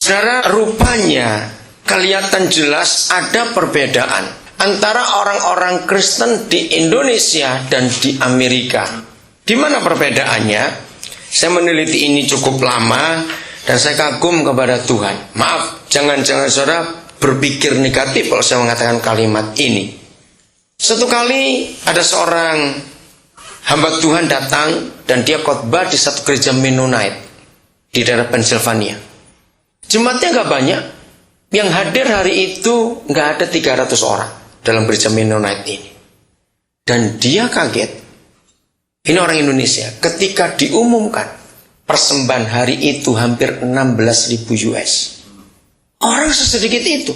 Saudara, rupanya kelihatan jelas ada perbedaan antara orang-orang Kristen di Indonesia dan di Amerika. Di mana perbedaannya? Saya meneliti ini cukup lama dan saya kagum kepada Tuhan. Maaf, jangan saudara berpikir negatif kalau saya mengatakan kalimat ini. Satu kali ada seorang hamba Tuhan datang dan dia khotbah di satu gereja Mennonite di daerah Pennsylvania. Jemaatnya nggak banyak. Yang hadir hari itu nggak ada 300 orang dalam gereja Mennonite ini. Dan dia kaget. Ini orang Indonesia. Ketika diumumkan persembahan hari itu hampir 16.000 US. Orang sesedikit itu.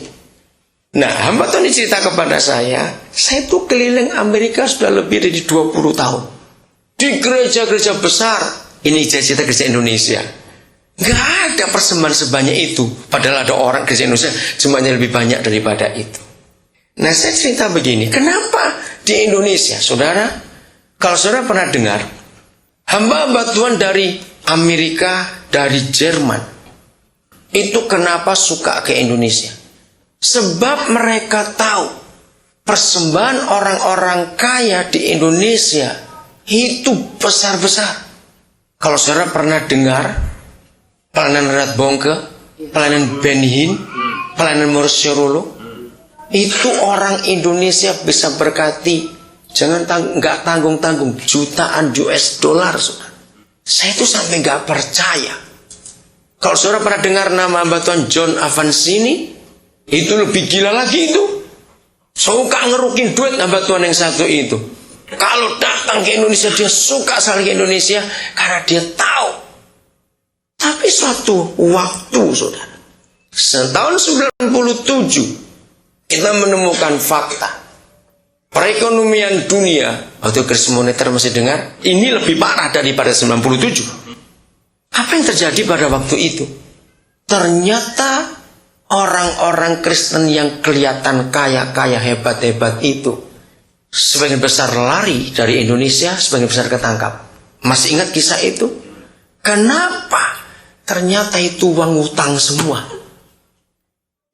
Nah, hamba Tuhan cerita kepada saya tuh keliling Amerika sudah lebih dari 20 tahun. Di gereja-gereja besar. Ini cerita gereja Indonesia. Gak ada persembahan sebanyak itu. Padahal ada orang gereja Indonesia jumlahnya lebih banyak daripada itu. Nah, saya cerita begini. Kenapa di Indonesia, saudara? Kalau saudara pernah dengar, hamba-hamba Tuhan dari Amerika, dari Jerman, itu kenapa suka ke Indonesia? Sebab mereka tahu persembahan orang-orang kaya di Indonesia itu besar-besar. Kalau saudara pernah dengar pelayanan Renat Bongke, pelayanan Benny Hinn, pelayanan Mauricio Rollo, itu orang Indonesia bisa berkati, nggak tanggung-tanggung, jutaan US dollar, saudara. Saya itu sampai nggak percaya. Kalau saudara pernah dengar nama hamba Tuhan John Avancini, itu lebih gila lagi itu. Suka ngerukin duit hamba Tuhan yang satu itu. Kalau datang ke Indonesia, dia suka sekali ke Indonesia karena dia tahu. Tapi suatu waktu, saudara, tahun 97, kita menemukan fakta. Perekonomian dunia, waktu krisis moneter masih dengar, ini lebih parah daripada 97. Apa yang terjadi pada waktu itu? Ternyata orang-orang Kristen yang kelihatan kaya-kaya, hebat-hebat itu, sebagian besar lari dari Indonesia, sebagian besar ketangkap. Masih ingat kisah itu? Kenapa? Ternyata itu uang utang semua.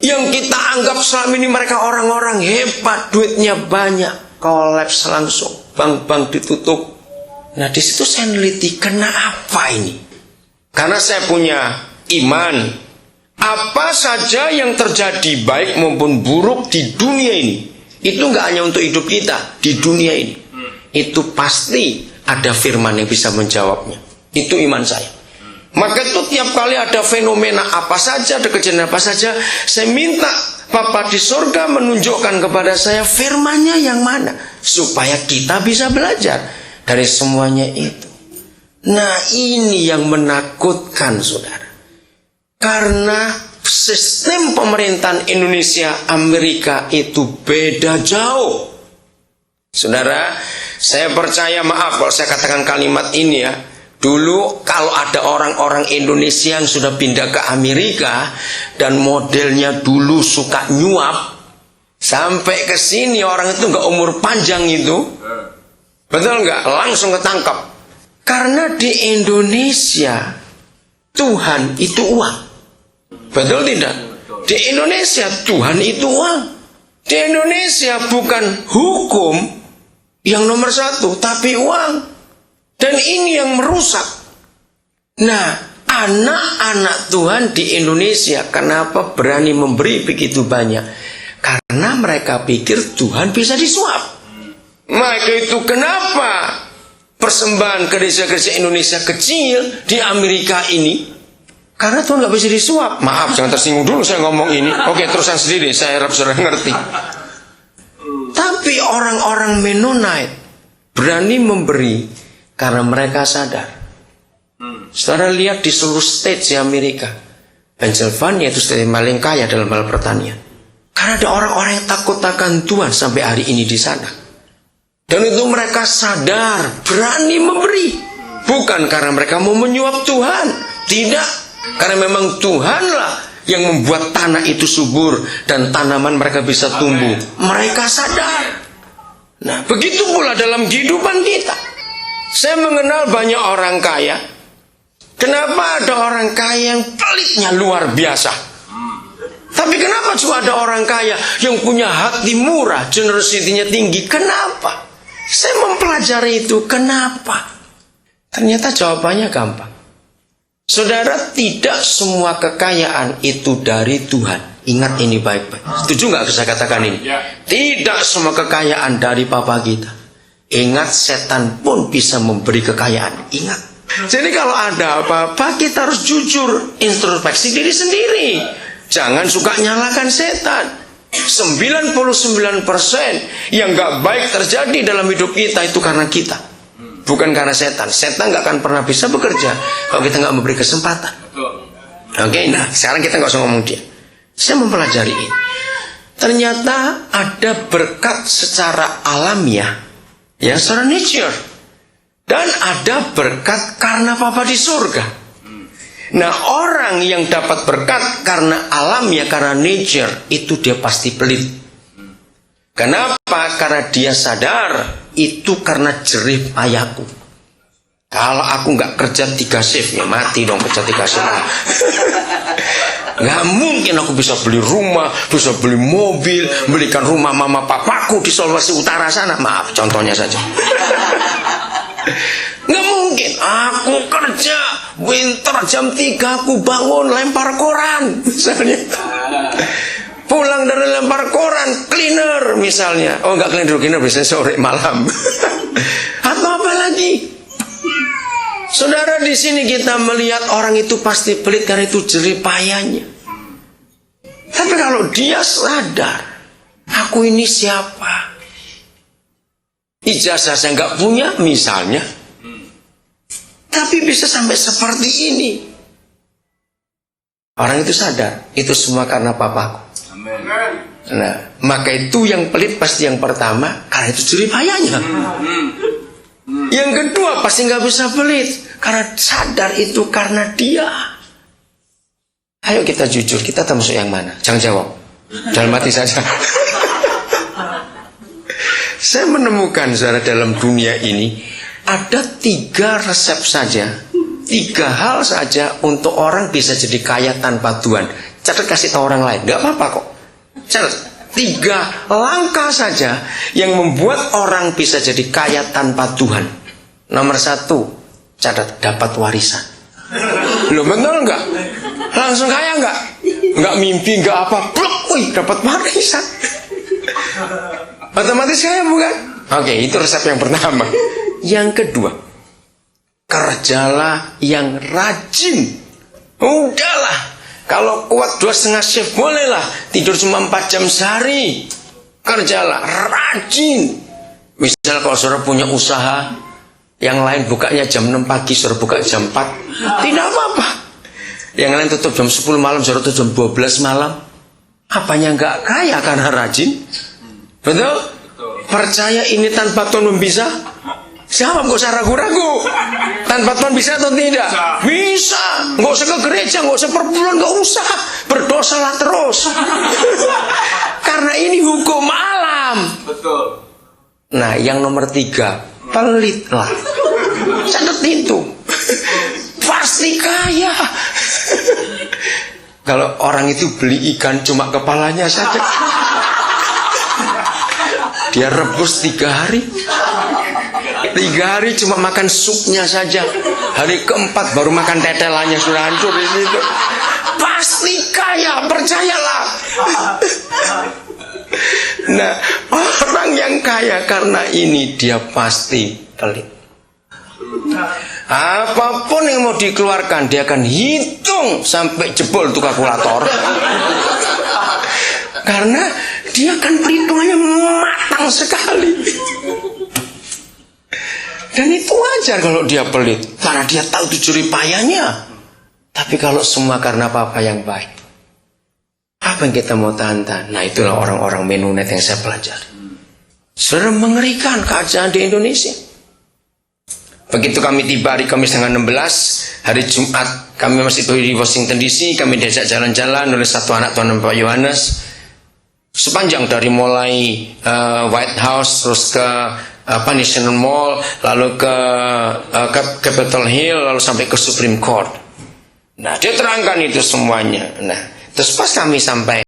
Yang kita anggap selama ini mereka orang-orang hebat, duitnya banyak, kolaps langsung, bank-bank ditutup. Nah, di situ saya neliti, kenapa ini? Karena saya punya iman, apa saja yang terjadi baik maupun buruk di dunia ini, itu nggak hanya untuk hidup kita, di dunia ini, itu pasti ada firman yang bisa menjawabnya. Itu iman saya. Maka itu tiap kali ada fenomena apa saja, ada kejadian apa saja, saya minta Bapa di surga menunjukkan kepada saya firman-Nya yang mana, supaya kita bisa belajar dari semuanya itu. Nah, ini yang menakutkan, saudara. Karena sistem pemerintahan Indonesia, Amerika itu beda jauh. Saudara, saya percaya, maaf kalau saya katakan kalimat ini ya, dulu kalau ada orang-orang Indonesia yang sudah pindah ke Amerika dan modelnya dulu suka nyuap, sampai ke sini orang itu nggak umur panjang itu, betul nggak? Langsung ketangkap. Karena di Indonesia Tuhan itu uang, betul tidak? Di Indonesia Tuhan itu uang. Di Indonesia bukan hukum yang nomor satu, tapi uang. Dan ini yang merusak. Nah, anak-anak Tuhan di Indonesia kenapa berani memberi begitu banyak? Karena mereka pikir Tuhan bisa disuap. Maka itu kenapa persembahan gereja-gereja Indonesia kecil di Amerika ini? Karena Tuhan nggak bisa disuap. Maaf, jangan tersinggung dulu saya ngomong ini. Oke, terusan sendiri, saya harap saudara ngerti. Tapi orang-orang Mennonite berani memberi karena mereka sadar. Saudara lihat di seluruh state di Amerika, Pennsylvania itu state yang paling kaya dalam hal pertanian. Karena ada orang-orang yang takut akan Tuhan sampai hari ini di sana. Dan itu mereka sadar, berani memberi. Bukan karena mereka mau menyuap Tuhan. Tidak. Karena memang Tuhanlah yang membuat tanah itu subur dan tanaman mereka bisa tumbuh. Mereka sadar. Nah, begitu pula dalam kehidupan kita. Saya mengenal banyak orang kaya, Kenapa ada orang kaya yang pelitnya luar biasa? Tapi kenapa juga ada orang kaya yang punya hati murah, generosity-nya tinggi? Kenapa? Saya mempelajari itu, kenapa? Ternyata jawabannya gampang. Saudara, tidak semua kekayaan itu dari Tuhan. Ingat ini baik-baik. Setuju nggak saya katakan ini? Tidak semua kekayaan dari Papa kita. Ingat, setan pun bisa memberi kekayaan. Ingat. Jadi kalau ada apa-apa, kita harus jujur, introspeksi diri sendiri. Jangan suka nyalakan setan. 99% yang gak baik terjadi dalam hidup kita itu karena kita, bukan karena setan. Setan gak akan pernah bisa bekerja kalau kita gak memberi kesempatan. Oke, nah sekarang kita gak usah ngomong dia. Saya mempelajari ini. Ternyata ada berkat secara alamiah, ya, secara nature. Dan ada berkat karena Papa di surga. Nah, orang yang dapat berkat karena alamiah, karena nature, itu dia pasti pelit. Kenapa? Karena dia sadar itu karena jerih payahku. Kalau aku nggak kerja 3 shift, ya mati dong kerja 3 shift. Nggak mungkin aku bisa beli rumah, bisa beli mobil, belikan rumah mama papaku di Sulawesi Utara sana. Maaf, contohnya saja. Nggak mungkin. Aku kerja winter jam 3 aku bangun lempar koran misalnya. Pulang dari lempar koran cleaner misalnya. Oh nggak cleaner biasanya sore malam. Atau apa lagi? Saudara, di sini kita melihat orang itu pasti pelit karena itu jerih payahnya. Tapi kalau dia sadar, aku ini siapa? Ijazah saya nggak punya misalnya, tapi bisa sampai seperti ini. Orang itu sadar, itu semua karena papaku. Nah, maka itu yang pelit pasti yang pertama, karena itu jerih payahnya. Yang kedua pasti nggak bisa pelit, karena sadar itu karena dia. Ayo kita jujur, kita termasuk yang mana? Jangan jawab, dalam hati saja. Saya menemukan saudara dalam dunia ini ada 3 resep saja, 3 hal saja untuk orang bisa jadi kaya tanpa Tuhan. Catat, kasih tahu orang lain, nggak apa-apa kok. Catat, 3 langkah saja yang membuat orang bisa jadi kaya tanpa Tuhan. Nomor 1, catat, dapat warisan. Loh, betul nggak? Langsung kaya nggak? Nggak mimpi, nggak apa, blok, wih, dapat warisan. Otomatis kaya bukan? Oke, itu resep yang pertama. Yang kedua, kerjalah yang rajin. Udahlah, kalau kuat 2,5 shift bolehlah, tidur cuma 4 jam sehari. Kerjalah rajin. Misal kalau saudara punya usaha, yang lain bukanya jam 6 pagi, saudara buka jam 4, tidak apa-apa. Yang lain tutup jam 10 malam, saudara tutup jam 12 malam. Apanya nggak kaya karena rajin? Betul? Percaya ini tanpa Tuhan bisa? Siapa? Nggak usah ragu-ragu. Tanpa Tuhan bisa atau tidak? Bisa. Nggak usah ke gereja, nggak usah perbulan, nggak usah. Berdosalah terus. Karena ini hukum alam. Betul. Nah, yang nomor 3, pelitlah. Catat itu. Pasti kaya. Kalau orang itu beli ikan cuma kepalanya saja, dia rebus 3 hari. 3 hari cuma makan supnya saja. Hari keempat baru makan tetelannya, sudah hancur di situ. Pasti kaya, percayalah. Nah, orang yang kaya karena ini dia pasti pelit. Apapun yang mau dikeluarkan, dia akan hitung sampai jebol tuh kalkulator. Karena dia akan perhitungannya matang sekali. Dan itu wajar kalau dia pelit, karena dia tahu itu jerih payahnya. Tapi kalau semua karena Papa yang baik, apa yang kita mau tahan-tahan? Nah, itulah orang-orang Mennonite yang saya pelajari. Saudara, mengerikan keadaan di Indonesia. Begitu kami tiba hari Kamis tanggal 16, hari Jumat kami masih di Washington DC, kami diajak jalan-jalan oleh satu anak Tuhan Pak Yohanes. Sepanjang dari mulai White House terus ke National Mall, lalu ke Capitol Hill, lalu sampai ke Supreme Court. Nah, dia terangkan itu semuanya. Nah, terus pas kami sampai